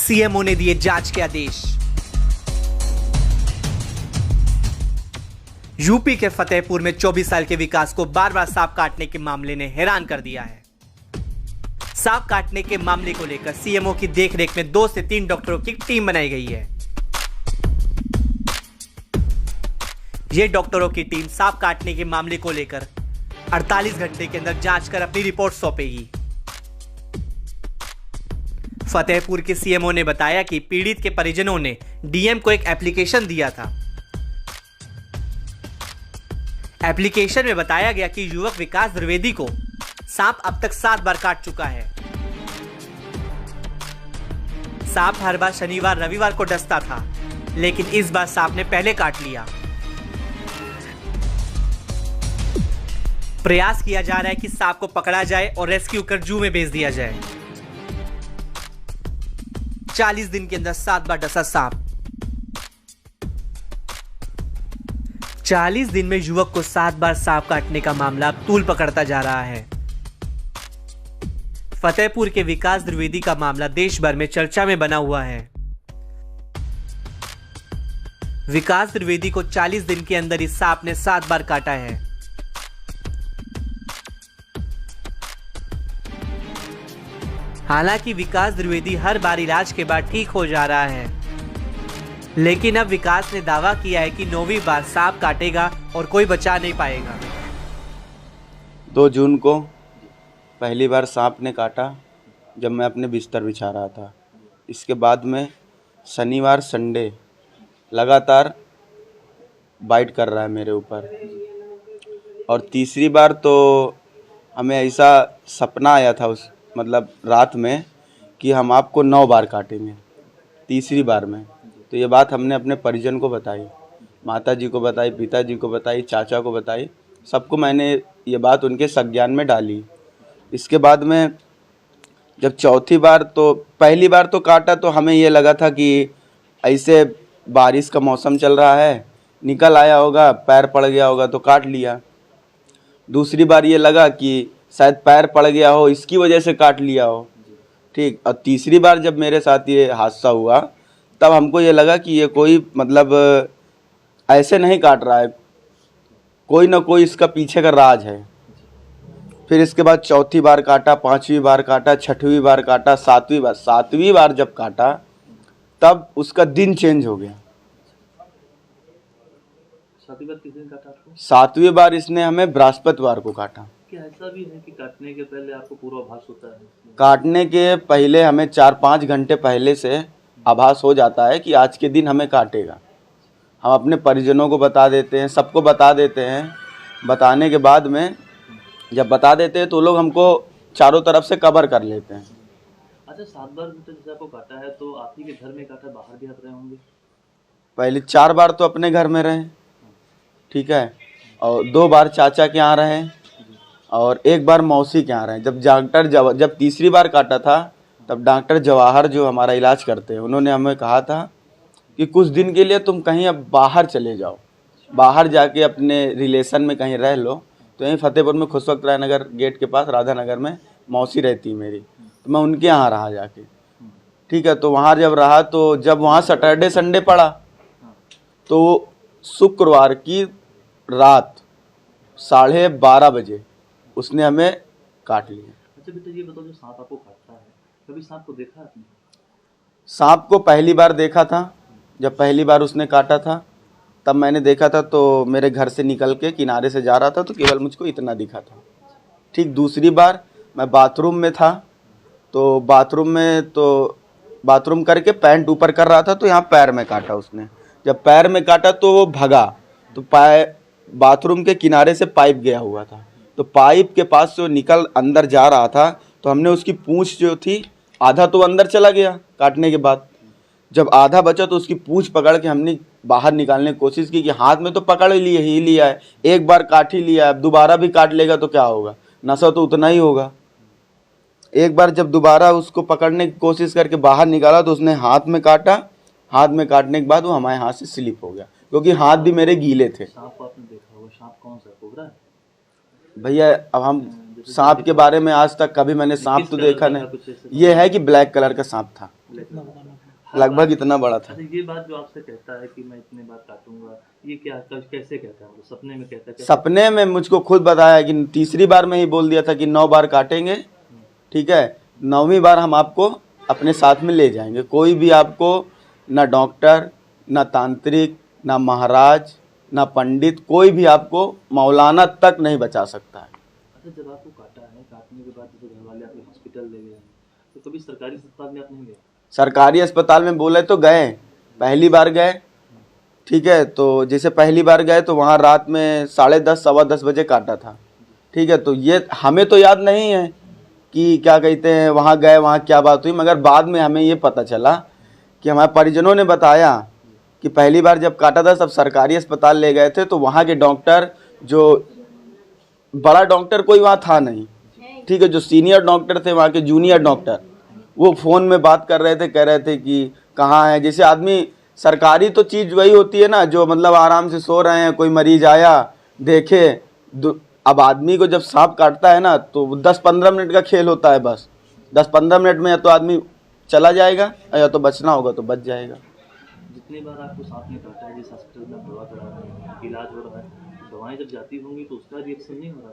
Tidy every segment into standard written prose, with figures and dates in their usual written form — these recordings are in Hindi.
सीएमओ ने दिए जांच के आदेश। यूपी के फतेहपुर में 24 साल के विकास को बार बार सांप काटने के मामले ने हैरान कर दिया है। सांप काटने के मामले को लेकर सीएमओ की देखरेख में 2 से 3 डॉक्टरों की टीम बनाई गई है। ये डॉक्टरों की टीम सांप काटने के मामले को लेकर 48 घंटे के अंदर जांच कर अपनी रिपोर्ट सौंपेगी। फतेहपुर के सीएमओ ने बताया कि पीड़ित के परिजनों ने डीएम को एक एप्लीकेशन दिया था। एप्लीकेशन में बताया गया कि युवक विकास द्विवेदी को सांप अब तक 7 बार काट चुका है। सांप हर बार शनिवार रविवार को डसता था, लेकिन इस बार सांप ने पहले काट लिया। प्रयास किया जा रहा है कि सांप को पकड़ा जाए और रेस्क्यू कर जू में भेज दिया जाए। 40 दिन के अंदर 7 बार डसा सांप। 40 दिन में युवक को 7 बार सांप काटने का मामला अब तूल पकड़ता जा रहा है। फतेहपुर के विकास द्विवेदी का मामला देश भर में चर्चा में बना हुआ है। विकास द्विवेदी को 40 दिन के अंदर इस सांप ने 7 बार काटा है। हालांकि विकास द्विवेदी हर बार इलाज के बाद ठीक हो जा रहा है, लेकिन अब विकास ने दावा किया है कि 9वीं बार सांप काटेगा और कोई बचा नहीं पाएगा। 2 जून को पहली बार सांप ने काटा जब मैं अपने बिस्तर बिछा रहा था। इसके बाद में शनिवार संडे लगातार बाइट कर रहा है मेरे ऊपर। और तीसरी बार तो हमें ऐसा सपना आया था रात में कि हम आपको 9 बार काटेंगे। तीसरी बार में तो ये बात हमने अपने परिजन को बताई, माता जी को बताई, पिताजी को बताई, चाचा को बताई, सबको मैंने ये बात उनके संज्ञान में डाली। इसके बाद में जब चौथी बार, तो पहली बार तो काटा तो हमें ये लगा था कि ऐसे बारिश का मौसम चल रहा है, निकल आया होगा, पैर पड़ गया होगा तो काट लिया। दूसरी बार ये लगा कि शायद पैर पड़ गया हो, इसकी वजह से काट लिया हो, ठीक। और तीसरी बार जब मेरे साथ ये हादसा हुआ तब हमको ये लगा कि ये कोई ऐसे नहीं काट रहा है, कोई ना कोई इसका पीछे का राज है। फिर इसके बाद चौथी बार काटा, 5वीं बार काटा, 6वीं बार काटा, 7वीं बार जब काटा तब उसका दिन चेंज हो गया। 7वीं बार किस दिन काटा आपको? 7वीं बार इसने हमें बृहस्पतिवार को काटा। क्या ऐसा भी है कि काटने के पहले आपको पूर्वाभास होता है? काटने के पहले हमें 4-5 घंटे पहले से आभास हो जाता है कि आज के दिन हमें काटेगा। हम अपने परिजनों को बता देते हैं, सबको बता देते हैं। बताने के बाद में जब बता देते हैं तो लोग हमको चारों तरफ से कवर कर लेते हैं। अच्छा, 7 बार तो जैसे आपको काटा है तो आप ही के घर में काटा, बाहर भी आप रहे होंगे? पहले 4 बार तो अपने घर में रहे, ठीक है, और 2 बार चाचा के यहाँ रहे और 1 बार मौसी के यहाँ रहे। जब तीसरी बार काटा था तब डॉक्टर जवाहर जो हमारा इलाज करते हैं, उन्होंने हमें कहा था कि कुछ दिन के लिए तुम कहीं अब बाहर चले जाओ, बाहर जाके अपने रिलेशन में कहीं रह लो। तो यहीं फतेहपुर में खुशवक्त राय नगर गेट के पास राधा नगर में मौसी रहती मेरी, तो मैं उनके यहाँ रहा जाके, ठीक है। तो वहाँ जब रहा तो जब वहाँ सैटरडे संडे पड़ा तो शुक्रवार की रात 12:30 बजे उसने हमें काट लिया। अच्छा बेटा, ये बताओ, जो सांप आपको काटता है, कभी सांप को देखा आपने? सांप को पहली बार देखा था, जब पहली बार उसने काटा था तब मैंने देखा था। तो मेरे घर से निकल के किनारे से जा रहा था तो केवल मुझको इतना दिखा था, ठीक। दूसरी बार मैं बाथरूम में था, तो बाथरूम करके पैंट ऊपर कर रहा था तो यहाँ पैर में काटा उसने। जब पैर में काटा तो वो भगा, तो बाथरूम के किनारे से पाइप गया हुआ था, तो पाइप के पास से वो निकल अंदर जा रहा था, तो हमने उसकी पूंछ जो थी, आधा तो अंदर चला गया काटने के बाद, जब आधा बचा तो उसकी पूंछ पकड़ के हमने बाहर निकालने की कोशिश की कि हाथ में तो पकड़ ही लिया है, 1 बार काट ही लिया है, अब दोबारा भी काट लेगा तो क्या होगा, नशा तो उतना ही होगा। एक बार जब दोबारा उसको पकड़ने की कोशिश करके बाहर निकाला तो उसने हाथ में काटा। हाथ में काटने के बाद वो हमारे हाथ से स्लिप हो गया, क्योंकि हाथ भी मेरे गीले थे। सांप आपने देखा होगा, सांप कौन सा, कोबरा है? भैया अब हम जैसे सांप के बारे में आज तक कभी मैंने सांप किस तो कलर देखा का था, नहीं। कुछ ऐसे? ये है कि ब्लैक कलर का सांप था, लगभग इतना बड़ा था। अच्छा, ये बात जो आपसे कहता है कि मैं इतने बार काटूंगा, ये क्या कैसे कहता है, मतलब सपने में कहता है कैसे? सपने में मुझको खुद बताया कि तीसरी बार में ही बोल दिया था कि 9 बार काटेंगे, ठीक है, 9वीं बार हम आपको अपने साथ में ले जाएंगे। कोई भी आपको, ना डॉक्टर, ना तांत्रिक, ना महाराज, ना पंडित, कोई भी आपको मौलाना तक नहीं बचा सकता है। अच्छा, जब आपको काटा है, काटने के बाद जैसे घर वाले आपके हॉस्पिटल ले गए, तो कभी सरकारी अस्पताल में आप नहीं गए? सरकारी अस्पताल में बोले तो गए, पहली बार गए, ठीक है, तो जैसे पहली बार गए तो वहाँ रात में 10:30 सवा 10 बजे काटा था, ठीक है। तो ये हमें तो याद नहीं है कि क्या कहते हैं वहाँ गए, वहाँ क्या बात हुई, मगर बाद में हमें ये पता चला कि हमारे परिजनों ने बताया कि पहली बार जब काटा था सब सरकारी अस्पताल ले गए थे, तो वहाँ के डॉक्टर, जो बड़ा डॉक्टर कोई वहाँ था नहीं, ठीक है, जो सीनियर डॉक्टर थे वहाँ के जूनियर डॉक्टर, वो फ़ोन में बात कर रहे थे, कह रहे थे कि कहाँ है। जैसे आदमी, सरकारी तो चीज़ वही होती है ना, जो मतलब आराम से सो रहे हैं, कोई मरीज आया देखे। अब आदमी को जब सांप काटता है ना तो 10-15 मिनट का खेल होता है, बस 10-15 मिनट में या तो आदमी चला जाएगा या तो बचना होगा तो बच जाएगा। जितनी बार आपको सांप ने काटा है, जिस हॉस्पिटल में आप दवा करा रहे हैं, इलाज हो रहा है, दवाएं जब जाती होंगी तो उसका रिएक्शन नहीं हो रहा,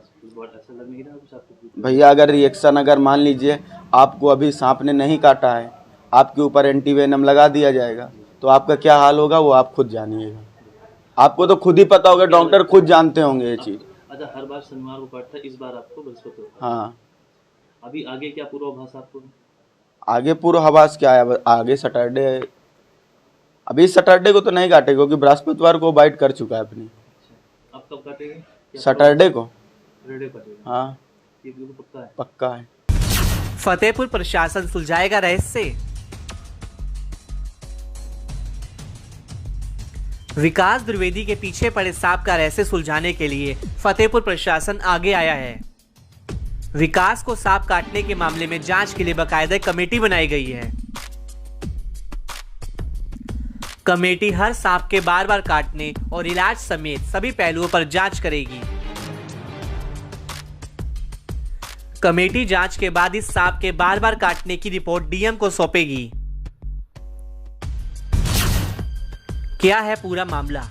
ऐसा लग नहीं रहा कुछ आपको? भैया अगर रिएक्शन, अगर मान लीजिए आपको अभी सांप ने नहीं काटा है, आपके ऊपर एंटीवेनम लगा दिया जाएगा, तो आपका क्या हाल होगा वो आप खुद जानिएगा। आपको तो खुद ही पता होगा, डॉक्टर खुद जानते होंगे ये चीज़। अच्छा, हर बार शनिवार को काटता है, इस बार आपको बृहस्पति को? हाँ। अभी आगे क्या पूर्वाभास आपको? आगे पूर्वाभास क्या है, आगे सैटरडे, अभी सैटरडे को तो नहीं काटेगा क्योंकि बृहस्पतिवार को बाइट कर चुका है अपनी। आप कब काटेंगे? सैटरडे को। रेडियो काटेगा? हाँ, ये बिल्कुल पक्का है? पक्का है। फतेहपुर प्रशासन सुलझाएगा रहस्य। विकास द्विवेदी के पीछे पड़े सांप का रहस्य सुलझाने के लिए फतेहपुर प्रशासन आगे आया है। विकास को सांप काटने के मामले में जांच के लिए बाकायदा कमेटी बनाई गई है। कमेटी हर सांप के बार बार काटने और इलाज समेत सभी पहलुओं पर जांच करेगी। कमेटी जांच के बाद इस सांप के बार बार काटने की रिपोर्ट डीएम को सौंपेगी। क्या है पूरा मामला?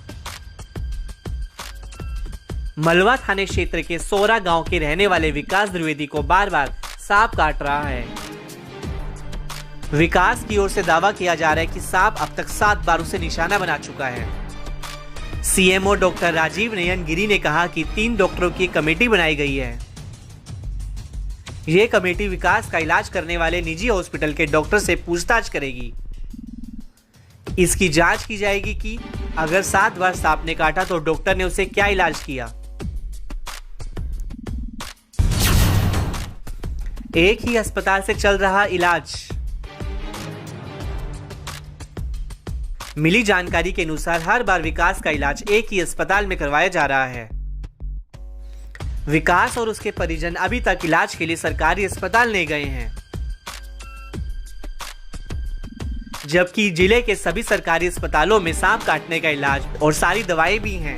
मलवा थाने क्षेत्र के सोरा गांव के रहने वाले विकास द्विवेदी को बार बार सांप काट रहा है। विकास की ओर से दावा किया जा रहा है कि सांप अब तक 7 बार उसे निशाना बना चुका है। सीएमओ डॉक्टर राजीव नयन गिरी ने कहा कि 3 डॉक्टरों की कमेटी बनाई गई है। यह कमेटी विकास का इलाज करने वाले निजी हॉस्पिटल के डॉक्टर से पूछताछ करेगी। इसकी जांच की जाएगी कि अगर 7 बार सांप ने काटा तो डॉक्टर ने उसे क्या इलाज किया। एक ही अस्पताल से चल रहा इलाज। मिली जानकारी के अनुसार हर बार विकास का इलाज एक ही अस्पताल में करवाया जा रहा है। विकास और उसके परिजन अभी तक इलाज के लिए सरकारी अस्पताल नहीं गए हैं, जबकि जिले के सभी सरकारी अस्पतालों में सांप काटने का इलाज और सारी दवाएं भी हैं।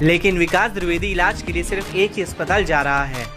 लेकिन विकास द्विवेदी इलाज के लिए सिर्फ एक ही अस्पताल जा रहा है।